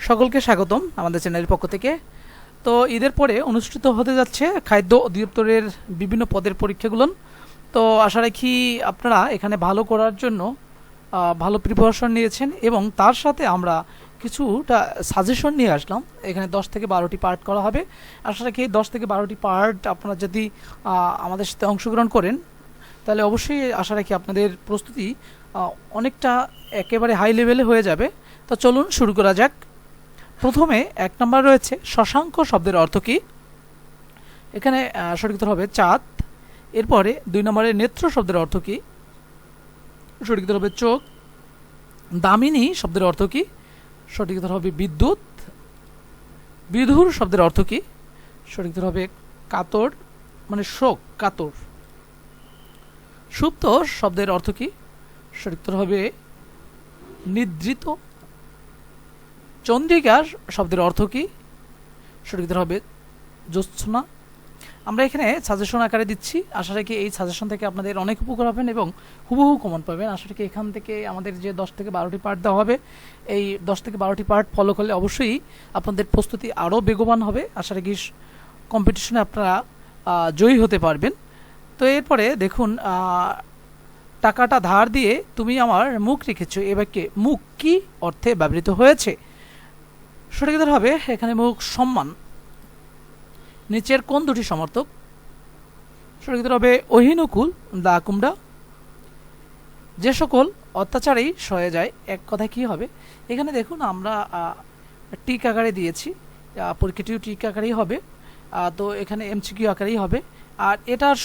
সকলকে স্বাগতম আমাদের চ্যানেলের পক্ষ থেকে। তো ঈদের পরে অনুষ্ঠিত হতে যাচ্ছে খাদ্য অধিদপ্তরের বিভিন্ন পদের পরীক্ষাগুলো। তো আশা রাখি আপনারা এখানে ভালো করার জন্য ভালো প্রিপারেশন নিয়েছেন এবং তার সাথে আমরা কিছুটা সাজেশন নিয়ে আসলাম। এখানে 10 থেকে 12টি পার্ট করা হবে। আশা রাখি 10 থেকে 12টি পার্ট আপনারা যদি আমাদের সাথে অংশগ্রহণ করেন তাহলে অবশ্যই আশা রাখি আপনাদের প্রস্তুতি অনেকটা একেবারে হাই লেভেলে হয়ে যাবে। তো চলুন শুরু করা যাক। প্রথমে 1 নম্বর রয়েছে শশাঙ্ক শব্দের অর্থ কী। এখানে সঠিক উত্তর হবে চাঁদ। এরপরে 2 নম্বরে নেত্র শব্দের অর্থ কী। সঠিক উত্তর হবে চোখ। দামিনী শব্দের অর্থ কী। সঠিক উত্তর হবে বিদ্যুৎ। বিধুর শব্দের অর্থ কী। সঠিক উত্তর হবে কাতর, মানে শোক, কাতর। সুপ্ত শব্দের অর্থ কী। সঠিক উত্তর হবে নিদ্রিত। চন্দ্রিকা শব্দের অর্থ কী। সঠিক উত্তর হবে জ্যোৎস্না। আমরা এখানে সাজেশন আকারে দিচ্ছি। আশা রাখি এই সাজেশন থেকে আপনাদের অনেক উপকার হবেন এবং হুবহু কমন পাবেন। আশা রাখি এখান থেকে আমাদের যে 10 থেকে 12টি পার্ট দেওয়া হবে, এই 10 থেকে 12টি পার্ট ফলো করলে অবশ্যই আপনাদের প্রস্তুতি আরও বেগবান হবে। আশা রাখি কম্পিটিশনে আপনারা জয়ী হতে পারবেন। তো এরপরে দেখুন, টাকাটা ধার দিয়ে তুমি আমার মুখ রেখেছো, এ বাক্যে মুখ কি অর্থে ব্যবহৃত হয়েছে। সঠিক উত্তর হবে এখানে মুখ সম্মান। নিচের কোন দুটি সমর্থক। সঠিক উত্তর হবে অহিনুকুল, দা কুমড়া। যে সকল অত্যাচারেই সয়ে যায়, এক কথায় কি হবে। এখানে দেখুন আমরা টিক আকারে দিয়েছি, পরীক্ষাটিও টিক আকারেই হবে। তো এখানে এমসিকিউ আকারেই হবে। আর এটার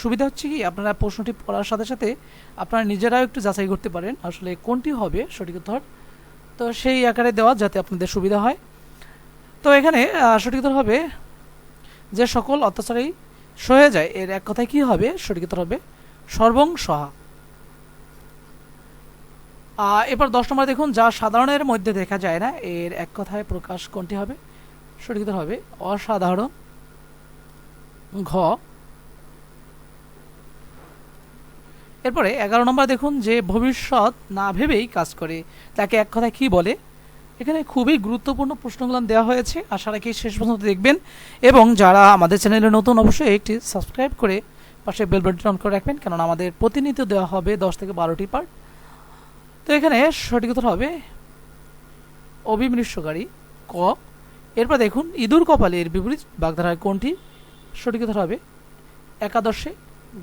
সুবিধা হচ্ছে কি, আপনারা প্রশ্নটি পড়ার সাথে সাথে আপনারা নিজেরাও একটু যাচাই করতে পারেন আসলে কোনটি হবে সঠিক উত্তর। তো সেই আকারে দেওয়া যাতে আপনাদের সুবিধা হয়। তো এখানে সঠিক উত্তর হবে যে সকল অত্যাচারেই সয়ে যায়, এর এক কথায় কি হবে। সঠিক উত্তর হবে সর্বং সহা। এবার 10 নম্বর দেখুন, যা সাধারণের মধ্যে দেখা যায় না, এর এক কথায় প্রকাশ কোনটি হবে। সঠিক উত্তর হবে অসাধারণ, ঘ। এরপরে 11 নম্বর দেখুন, যে ভবিষ্যৎ না ভেবেই কাজ করে তাকে এক কথায় কি বলে। এখানে খুবই গুরুত্বপূর্ণ প্রশ্নগুলো দেওয়া হয়েছে। আশা রাখি শেষ পর্যন্ত দেখবেন এবং যারা আমাদের চ্যানেলে নতুন অবশ্যই একটি সাবস্ক্রাইব করে পাশে বেল বাটন অন করে রাখবেন, কেননা আমাদের প্রতিনিয়ত দেওয়া হবে 10 থেকে 12টি পার্ট। তো এখানে সঠিক উত্তর হবে অবিমৃষ্যকারী, ক। এরপর দেখুন, ইঁদুর কপালে এর বিপরীত বাগধারায় কোনটি। সঠিক উত্তর হবে একাদশে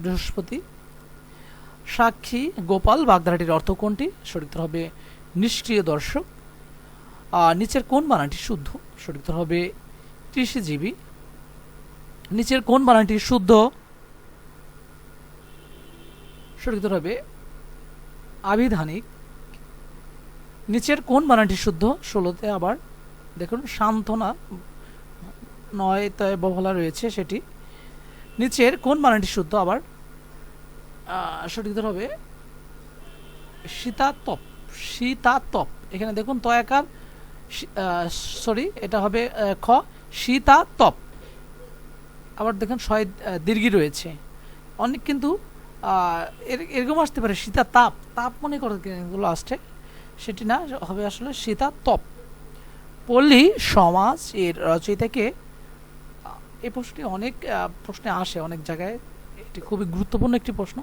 বৃহস্পতি। সাক্ষী গোপাল বাগধারাটির অর্থ কোনটি। সঠিক উত্তর হবে নিষ্ক্রিয় দর্শক। নিচের কোন বানানটি শুদ্ধ। সঠিক উত্তর হবে কৃষিজীবী। নিচের কোন বানানটি শুদ্ধ। সঠিক উত্তর হবে আবিধানিক। নিচের কোন বানানটি শুদ্ধ। 16তে আবার দেখুন সান্ত্বনা, 9তে বহলা রয়েছে সেটি। নিচের কোন বানানটি শুদ্ধ আবার। সঠিক উত্তর হবে শীতাতপ, শীতাতপ। এখানে দেখুন তয়াকার, সরি এটা হবে খ, শীতাতপ। আবার দেখুন শয় দীর্ঘি রয়েছে অনেক, কিন্তু এরকম আসতে পারে শীতাতাপ, তাপ মনে করেগুলো আসছে, সেটি না, হবে আসলে শীতাতপ। পল্লী সমাজ এর রচয়িতাকে। এই প্রশ্নটি অনেক প্রশ্নে আসে অনেক জায়গায়, এটি খুবই গুরুত্বপূর্ণ একটি প্রশ্ন।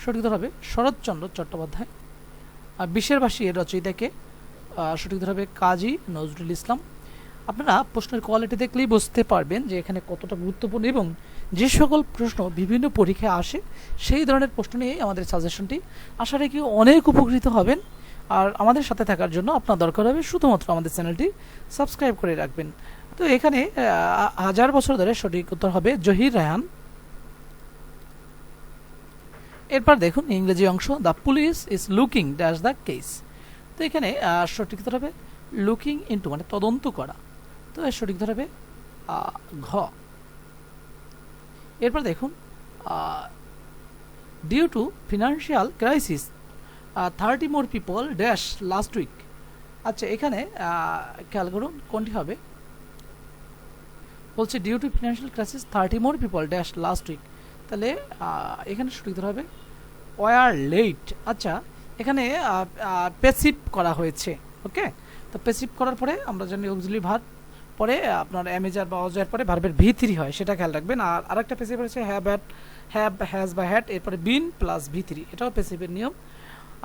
সঠিক উত্তর হবে শরৎচন্দ্র চট্টোপাধ্যায়। বিশেরবাসী এর রচয়িতাকে। সঠিক উত্তর হবে কাজী নজরুল ইসলাম। আপনারা প্রশ্নের কোয়ালিটি দেখলেই বুঝতে পারবেন যে এখানে কতটা গুরুত্বপূর্ণ এবং যে সকল প্রশ্ন বিভিন্ন পরীক্ষায় আসে সেই ধরনের প্রশ্ন নিয়ে আমাদের সাজেশনটি। আশা রাখি অনেক উপকৃত হবেন। আর আমাদের সাথে থাকার জন্য আপনার দরকার হবে শুধুমাত্র আমাদের চ্যানেলটি সাবস্ক্রাইব করে রাখবেন। তো এখানে 1000 বছর ধরে সঠিক উত্তর হবে জহির রায়হান। এরপর দেখুন ইংরেজি অংশ, the police is looking dash the case. তো এখানে সঠিক উত্তর হবে লুকিং ইনটু, মানে তদন্ত করা। তো এর সঠিক উত্তর হবে ঘ। এরপর দেখুন, due to financial crisis 30 more people dash last week. আচ্ছা এখানে খেয়াল করুন কোনটি হবে। বলছে due to financial crisis 30 more people dash last week. তাহলে এখানে সঠিক উত্তর হবে ওয়ার লেট। আচ্ছা এখানে প্যাসিভ করা হয়েছে, ওকে। তো প্যাসিভ করার পরে আমরা জানি অক্সিলারি ভার্ব পরে আপনার অ্যামেজার বা অজয়ের পরে ভার্বের V3 হয়, সেটা খেয়াল রাখবেন। আর আরেকটা প্যাসিভ হচ্ছে হ্যাভ হ্যাজ বা হ্যাড এরপরে বিন প্লাস V3, এটাও প্যাসিভের নিয়ম।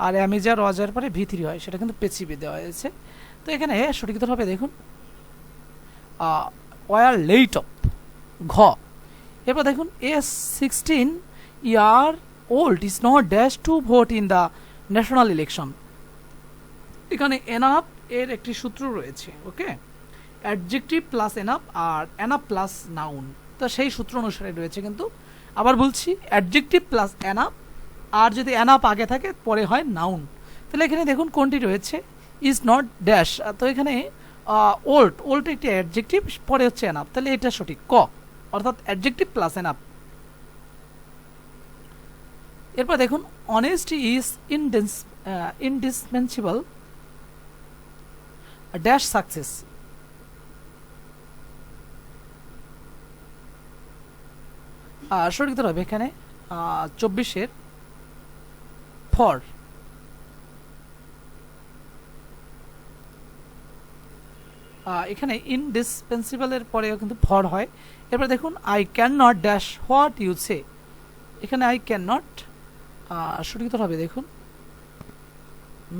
আর অ্যামেজার অজয়ের পরে V3 হয়, সেটা কিন্তু প্যাসিভে দেওয়া হয়েছে। তো এখানে সঠিক উত্তর হবে দেখুন ওয়ার লেট অফ, ঘ। এরপর দেখুন a 16 year old is not dash to vote in the national election. এখানে এনাফ এর একটি সূত্র রয়েছে, ওকে, অ্যাডজেক্টিভ প্লাস এনাফ আর এনাফ প্লাস নাউন, তো সেই সূত্র অনুসারে রয়েছে। কিন্তু আবার বলছি, অ্যাডজেক্টিভ প্লাস এনাফ, আর যদি এনাফ আগে থাকে পরে হয় নাউন। তাহলে এখানে দেখুন কোনটি রয়েছে, ইজ নট ড্যাশ, তো এখানে ওল্ড একটি অ্যাডজেক্টিভ, পরে হচ্ছে এনাফ, তাহলে এটা সঠিক ক, অর্থাৎ অ্যাডজেক্টিভ প্লাস এনাফ। এরপর দেখুন honesty is indispensable dash success. সঠিক উত্তর হবে এখানে 24-এর ফর। এখানে ইনডিসপেন্সিবলের পরেও কিন্তু ফর হয়। এরপর দেখুন I can not dash what you say, এখানে আই ক্যান নট, সঠিক উত্তর হবে দেখুন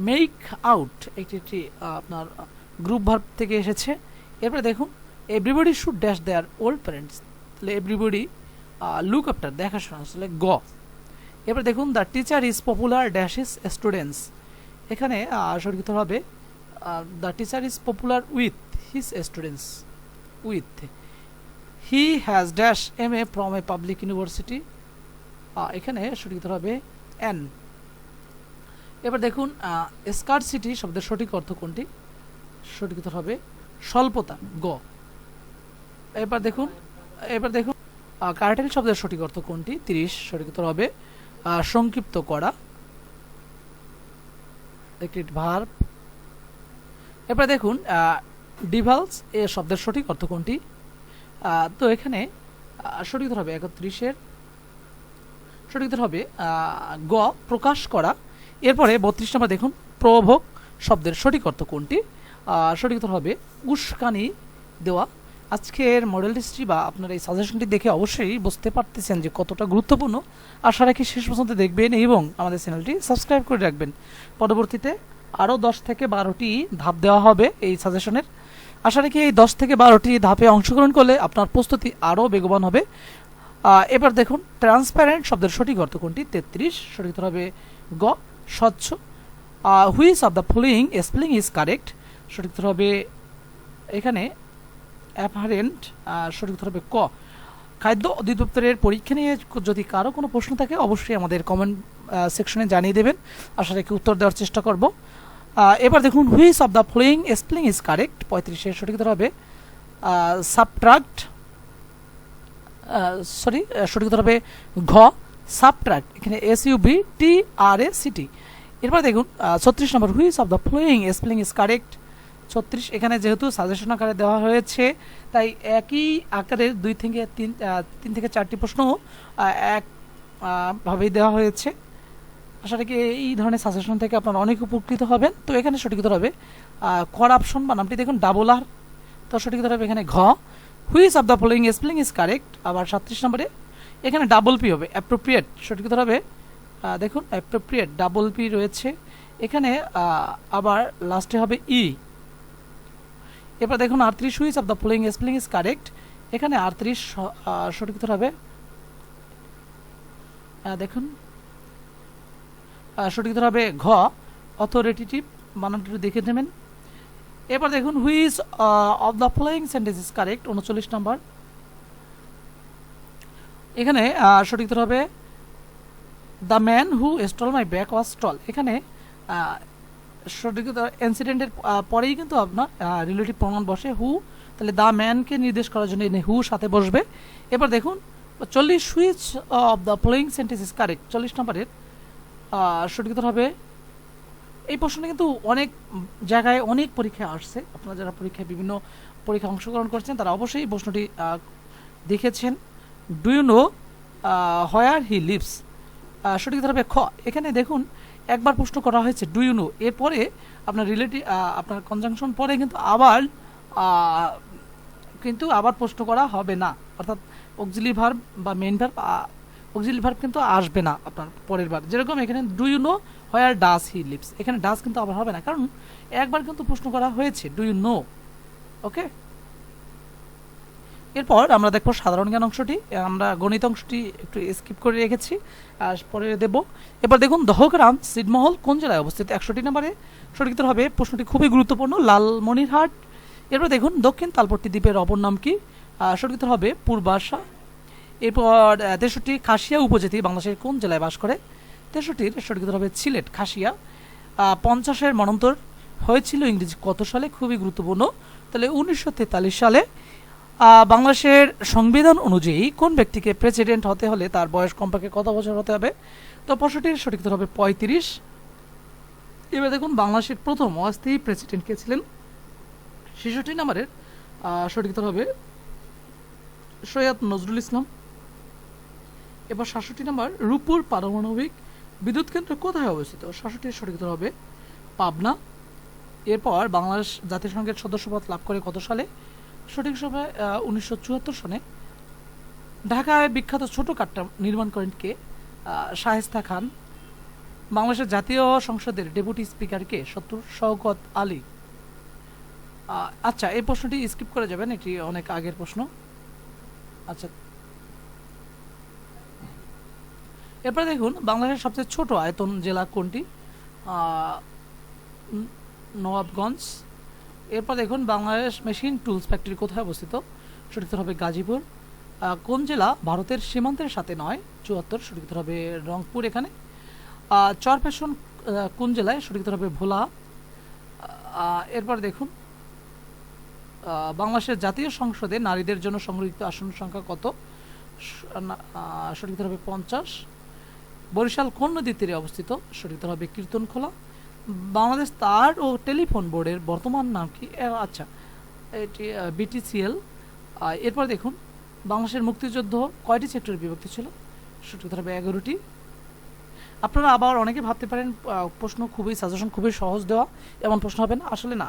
মেক আউট, একটি আপনার গ্রুপ ভার্ব থেকে এসেছে। এরপরে দেখুন everybody should dash their old parents, তাহলে এভরিবডি লুক আফটার, দেখাশোনা, আসলে গ। এরপর দেখুন the teacher is popular dash is students, এখানে সঠিক উত্তর হবে the teacher is popular with his students, with. He has dash MA from a public university, এখানে সঠিক উত্তর হবে এন। এবার দেখুন স্কারসিটি শব্দের সঠিক অর্থ কোনটি, সঠিক উত্তর হবে স্বল্পতা, গ। এবার দেখুন কার্টেল শব্দের সঠিক অর্থ কোনটি, 30, সঠিক উত্তর হবে সংক্ষিপ্ত করা, একটি ভার্ব। এবার দেখুন ডিভালস এ শব্দের সঠিক অর্থ কোনটি, তো এখানে সঠিক উত্তর হবে 31-এর সঠিক উত্তর হবে গ, প্রকাশ করা। এরপরে 32 নম্বর দেখুন প্রভোগ শব্দের সঠিক অর্থ কোনটি, সঠিক উত্তর হবে উস্কানি দেওয়া। আজকের মডেল টেস্টটি বা আপনার এই সাজেশনটি দেখে অবশ্যই বুঝতে পারতেছেন যে কতটা গুরুত্বপূর্ণ। আশা রাখি শেষ পর্যন্ত দেখবেন এবং আমাদের চ্যানেলটি সাবস্ক্রাইব করে রাখবেন। পরবর্তীতে আরও 10 থেকে 12টি ধাপ দেওয়া হবে এই সাজেশনের। আশা রাখি এই 10 থেকে 12টি ধাপে অংশগ্রহণ করলে আপনার প্রস্তুতি আরও বেগবান হবে। এবার দেখুন ট্রান্সপারেন্ট শব্দের সঠিক অর্থ কোনটি, 33, সঠিক উত্তর হবে গ, স্বচ্ছ। Which of the following spelling is correct, সঠিক উত্তর হবে এখানে অ্যাপারেন্ট, সঠিক উত্তর হবে ক। খাদ্য অধিদপ্তরের পরীক্ষা নিয়ে যদি কারো কোনো প্রশ্ন থাকে অবশ্যই আমাদের কমেন্ট সেকশনে জানিয়ে দেবেন, আশা রাখি উত্তর দেওয়ার চেষ্টা করব। এবার দেখুন which of the following spelling is correct, 35-এর সঠিক উত্তর হবে সাবট্রাক্ট, সঠিক উত্তর হবে ঘ, সাবট্রাক্ট, এখানে SUBTRACT। এরপর দেখুন 36 নম্বর which of the following spelling is correct, 36, এখানে যেহেতু সাজেশন আকারে দেওয়া হয়েছে তাই একই আকারের 2 থেকে 3 থেকে 4টি প্রশ্ন একভাবেই দেওয়া হয়েছে। আশা রাখি এই ধরনের সাজেশন থেকে আপনারা অনেক উপকৃত হবেন। তো এখানে সঠিক উত্তর হবে করাপশন বা নামটি দেখুন ডাবল আর, তো সঠিক উত্তর হবে এখানে ঘ। Which of the following spelling is correct, আবার 37 নম্বরে এখানে ডাবল পি হবে অ্যাপ্রোপ্রিয়েট, সঠিক উত্তর হবে দেখুন অ্যাপ্রোপ্রিয়েট, ডাবল পি রয়েছে এখানে, আবার লাস্টে হবে ই। এবার দেখুন 38 which of the following spelling is correct, এখানে 38 সঠিক উত্তর হবে দেখুন সঠিক উত্তর হবে ঘ, অথরিটেটিভ, বানানটি দেখে নেবেন। এবার দেখুন which of the following sentence is correct, 39 number, এখানে সঠিক উত্তর হবে the man who stole my bag was stole, এখানে সঠিক ইনসিডেন্টের পরেই কিন্তু আপনার রিলেটিভ প্রনাউন বসে হু, তাহলে দ্য ম্যানকে নির্দেশ করার জন্য হু সাথে বসবে। এবার দেখুন 40 which of the following sentence is correct, 40 নম্বরের সঠিক উত্তর হবে, এই প্রশ্নটা কিন্তু অনেক জায়গায় অনেক পরীক্ষায় আসছে, আপনারা যারা পরীক্ষায় বিভিন্ন পরীক্ষায় অংশগ্রহণ করছেন তারা অবশ্যই এই প্রশ্নটি দেখেছেন। Do you know where he lives, সঠিক উত্তর হবে খ। এখানে দেখুন একবার প্রশ্ন করা হয়েছে ডু ইউ নো, এরপরে আপনার রিলেটিভ আপনার কনজাংশন পরে কিন্তু আবার প্রশ্ন করা হবে না, অর্থাৎ অক্সিলারি ভার্ব বা মেইন ভার্ব অক্সিলারি ভার্ব কিন্তু আসবে না আপনার পরের বার। যেরকম এখানে do you know where does he lives, এখানে ডাজ কিন্তু আবার হবে না, কারণ একবার কিন্তু প্রশ্ন করা হয়েছে ডু ইউ নো। ওকে, এরপর আমরা দেখবো সাধারণ জ্ঞান অংশটি। আমরা গণিত অংশটি একটু স্কিপ করে রেখেছি, আর পরে দেব। এবার দেখুন দহগ্রাম ছিটমহল কোন জেলায় অবস্থিত? 100টি নম্বরে সঠিক উত্তর হবে। প্রশ্নটি খুবই গুরুত্বপূর্ণ, লালমনিরহাট। এরপর দেখুন দক্ষিণ তালপট্টি দ্বীপের অপর নাম কি? সঠিক উত্তর হবে পূর্বাশা। এরপর 63টি খাসিয়া উপজাতি বাংলাদেশের কোন জেলায় বাস করে? 63টির সঠিক উত্তর হবে সিলেট, খাসিয়া। 50-এর মন্বন্তর হয়েছিল ইংরেজি কত সালে? খুবই গুরুত্বপূর্ণ। তাহলে 1943 সালে। বাংলাদেশের সংবিধান অনুযায়ী কোন ব্যক্তিকে প্রেসিডেন্ট হতে হলে তার বয়স কমপক্ষে কত বছর হতে হবে? তো 65-র সঠিক উত্তর হবে 35। এবার দেখুন বাংলাদেশের প্রথম অস্থায়ী প্রেসিডেন্ট কে ছিলেন? 66 নম্বরের সঠিক উত্তর হবে সৈয়দ নজরুল ইসলাম। এবার 67 নম্বর রূপপুর পারমাণবিক বিদ্যুৎ কেন্দ্র কোথায় অবস্থিত? 67-এর সঠিক উত্তর হবে পাবনা। এরপর বাংলাদেশ জাতিসংঘের সদস্যপদ লাভ করে কত সালে? সঠিক সময় 1974 সনে। ঢাকায় বিখ্যাত ছোট কাটটা নির্মাণ করেন কে? শায়েস্তা খান। বাংলাদেশের জাতীয় সংসদের ডেপুটি স্পিকার কে? শওকত আলী। আচ্ছা, এই প্রশ্নটি স্কিপ করে যাবেন, এটি অনেক আগের প্রশ্ন। আচ্ছা, এরপরে দেখুন বাংলাদেশের সবচেয়ে ছোট আয়তন জেলা কোনটি? নবাবগঞ্জ। এরপর দেখুন বাংলাদেশ মেশিন টুলস ফ্যাক্টরি কোথায় অবস্থিত? সঠিক উত্তর হবে গাজীপুর। কোন জেলা ভারতের সীমান্তের সাথে নয়? 74, সঠিক উত্তর হবে রংপুর। এখানে চর ফ্যাশন কোন জেলায়? সঠিক উত্তর হবে ভোলা। এরপর দেখুন বাংলাদেশের জাতীয় সংসদে নারীদের জন্য সংরক্ষিত আসন সংখ্যা কত? সঠিক উত্তর হবে 50। বরিশাল কোন নদীর তীরে অবস্থিত? সঠিক উত্তর হবে কীর্তনখোলা। বাংলাদেশ তার ও টেলিফোন বোর্ডের বর্তমান নাম কি? আচ্ছা, এটি বিটিসিএল। এরপর দেখুন বাংলাদেশের মুক্তিযুদ্ধ কয়টি সেক্টরে বিভক্ত ছিল? সঠিক উত্তর হবে 11টি। আপনারা আবার অনেকে ভাবতে পারেন প্রশ্ন খুবই সাজেশন খুবই সহজ দেওয়া, এমন প্রশ্ন হবে না। আসলে না,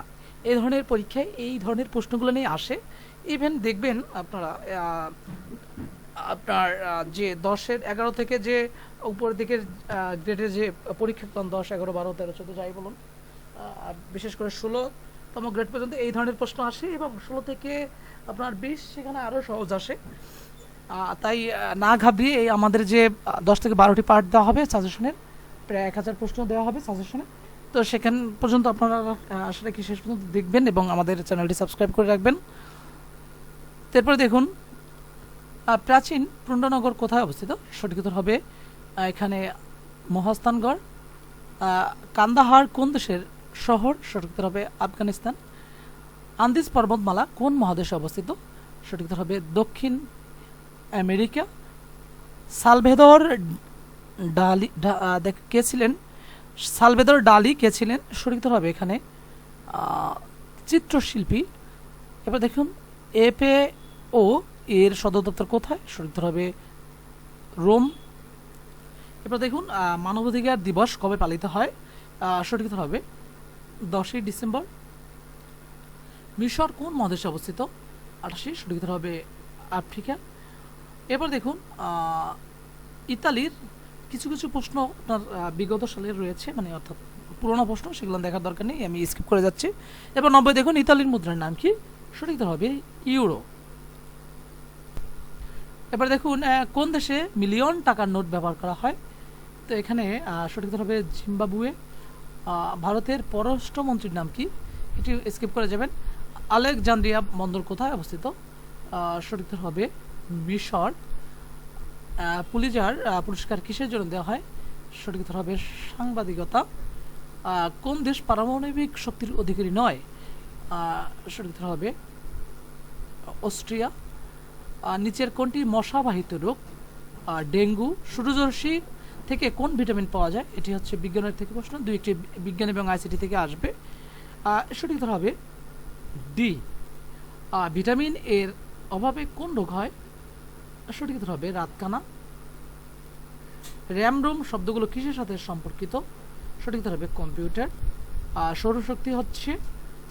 এই ধরনের পরীক্ষায় এই ধরনের প্রশ্নগুলো নিয়ে আসে। ইভেন দেখবেন আপনারা আপনার যে 10-এর 11 থেকে যে উপরের দিকের গ্রেডের যে পরীক্ষা 10, 11, 12, 13, 14 যাই বলুন, বিশেষ করে 16তম গ্রেড পর্যন্ত এই ধরনের প্রশ্ন আসে, এবং 16 থেকে আপনার 20 সেখানে আরও সহজ আসে। তাই না ঘাবড়িয়ে এই আমাদের যে 10 থেকে 12টি পার্ট দেওয়া হবে সাজেশনের, প্রায় 1000 প্রশ্ন দেওয়া হবে সাজেশনে। তো সেখান পর্যন্ত আপনারা আসলে কি শেষ পর্যন্ত দেখবেন এবং আমাদের চ্যানেলটি সাবস্ক্রাইব করে রাখবেন। তারপরে দেখুন প্রাচীন পুণ্ডনগর কোথায় অবস্থিত? সঠিক উত্তর হবে এখানে মহাস্থানগড়। কান্দাহার কোন দেশের শহর? সঠিক উত্তর হবে আফগানিস্তান। আন্দিজ পর্বতমালা কোন মহাদেশে অবস্থিত? সঠিক উত্তর হবে দক্ষিণ আমেরিকা। সালভেদর ডালি কে ছিলেন? সালভেদর ডালি কে ছিলেন? সঠিক উত্তর হবে এখানে চিত্রশিল্পী। এবার দেখুন এফএও এর সদর দপ্তর কোথায়? সঠিক উত্তর হবে রোম। এবার দেখুন মানবাধিকার দিবস কবে পালিত হয়? সঠিক উত্তর হবে 10ই ডিসেম্বর। মিশর কোন মহাদেশে অবস্থিত? 88, সঠিক উত্তর হবে আফ্রিকা। এবার দেখুন ইতালির কিছু কিছু প্রশ্ন আপনার বিগত সালের রয়েছে, মানে অর্থাৎ পুরোনো প্রশ্ন, সেগুলো দেখার দরকার নেই, আমি স্কিপ করে যাচ্ছি। এবার 90 দেখুন ইতালির মুদ্রার নাম কি? সঠিক উত্তর হবে ইউরো। এবার দেখুন কোন দেশে মিলিয়ন টাকার নোট ব্যবহার করা হয়? তো এখানে সঠিক উত্তর হবে জিম্বাবুয়ে। ভারতের পররাষ্ট্রমন্ত্রীর নাম কি? এটি স্কিপ করে যাবেন। আলেকজান্দ্রিয়া বন্দর কোথায় অবস্থিত? সঠিক উত্তর হবে মিশর। পুলিজার পুরস্কার কিসের জন্য দেওয়া হয়? সঠিক উত্তর হবে সাংবাদিকতা। কোন দেশ পারমাণবিক শক্তির অধিকারী নয়? সঠিক উত্তর হবে অস্ট্রিয়া। নিচের কোনটি মশাবাহিত রোগ? ডেঙ্গু। সূর্যরশ্মি থেকে কোন ভিটামিন পাওয়া যায়? এটি হচ্ছে বিজ্ঞানের থেকে প্রশ্ন, 2টি বিজ্ঞান এবং আইসিটি থেকে আসবে। সঠিক উত্তর হবে ডি। ভিটামিন এর অভাবে কোন রোগ হয়? সঠিক উত্তর হবে রাতকানা। র্যাম রোম শব্দগুলো কিসের সাথে সম্পর্কিত? সঠিক উত্তর হবে কম্পিউটার। সৌরশক্তি হচ্ছে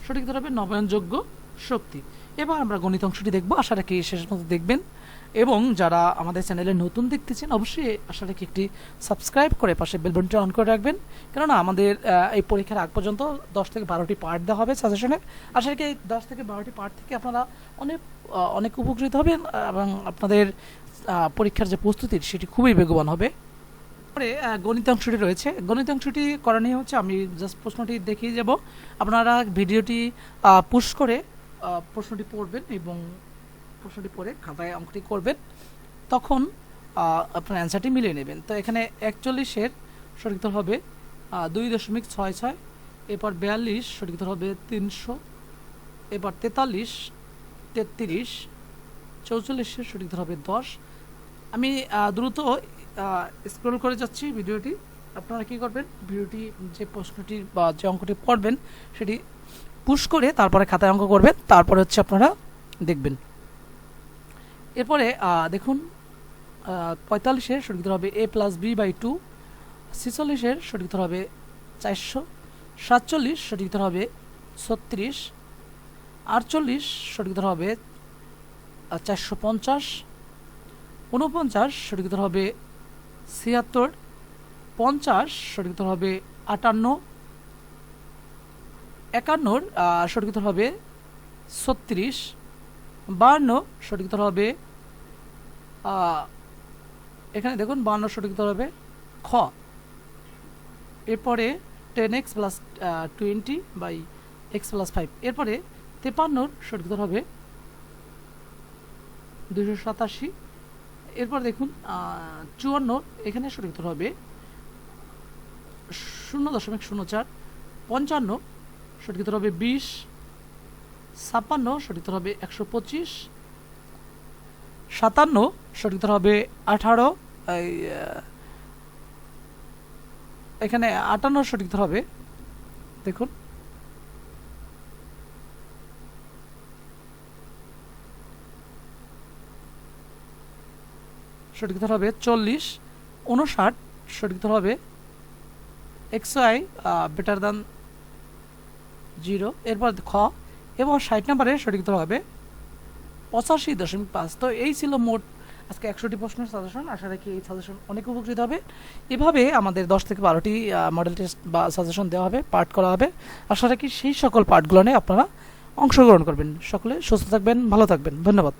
সঠিক উত্তর হবে নবায়নযোগ্য শক্তি। এবার আমরা গণিত অংশটি দেখব, আশা রাখি শেষ পর্যন্ত দেখবেন। এবং যারা আমাদের চ্যানেলে নতুন দেখতেছেন অবশ্যই আশা রাখি একটি সাবস্ক্রাইব করে পাশে বেল বাটনটি অন করে রাখবেন, কেননা আমাদের এই পরীক্ষার আগ পর্যন্ত 10 থেকে 12টি পার্ট দেওয়া হবে সাজেশনে। আশা রাখি এই 10 থেকে 12টি পার্ট থেকে আপনারা অনেক উপকৃত হবেন এবং আপনাদের পরীক্ষার যে প্রস্তুতি সেটি খুবই বেগবান হবে। পরে গণিত অংশটি রয়েছে, গণিত অংশটি করা নিয়ে হচ্ছে আমি জাস্ট প্রশ্নটি দেখিয়ে যাব, আপনারা ভিডিওটি পুশ করে প্রশ্নটি পড়বেন এবং প্রশ্নটি পড়ে খাতায় অঙ্কটি করবেন, তখন আপনার অ্যান্সারটি মিলিয়ে নেবেন। তো এখানে 41-এর সঠিক উত্তর হবে 2.66, এরপর 42 সঠিক উত্তর হবে 300, এরপর 43, 33, 44-এর সঠিক উত্তর হবে 10। আমি দ্রুত স্ক্রল করে যাচ্ছি ভিডিওটি, আপনারা কি করবেন, ভিডিওটি যে প্রশ্নটি বা যে অঙ্কটি পড়বেন সেটি পুশ করে তারপরে খাতায় অঙ্ক করবেন, তারপরে হচ্ছে আপনারা দেখবেন। এরপরে দেখুন 45-এর সঠিক উত্তর হবে a+b/2, 46-এর সঠিক উত্তর হবে 400, 47 সঠিক উত্তর হবে 36, 48 সঠিক উত্তর হবে 450, 49 সঠিক উত্তর হবে 76, 50 সঠিক উত্তর হবে 58, 51 সঠিক উত্তর হবে 36, 52 সঠিক উত্তর হবে এখানে দেখুন 52 সঠিক উত্তর হবে খ। এরপরে 10x + 20/x + 5, এরপরে 53 সঠিক উত্তর হবে 287, এরপর দেখুন 54 এখানে সঠিক উত্তর হবে 0.04, 55 সঠিক উত্তর হবে 20, 56 সঠিক উত্তর হবে 125, 57 সঠিক উত্তর হবে 18, এখানে 58 সঠিক উত্তর হবে দেখুন সঠিক উত্তর হবে 40, 59 সঠিক উত্তর হবে xy > 0, এরপর খ, এবং 60 নম্বরে সঠিক উত্তর হবে 85.5। তো এই ছিল মোট আজকে 100টি প্রশ্নের সাজেশন। আশা রাখি এই সাজেশন অনেক উপকৃত হবে। এভাবে আমাদের 10 থেকে 12টি মডেল টেস্ট বা সাজেশন দেওয়া হবে, পাঠ করা হবে। আশা রাখি সেই সকল পাঠগুলো নিয়ে আপনারা অংশগ্রহণ করবেন। সকলে সুস্থ থাকবেন, ভালো থাকবেন, ধন্যবাদ।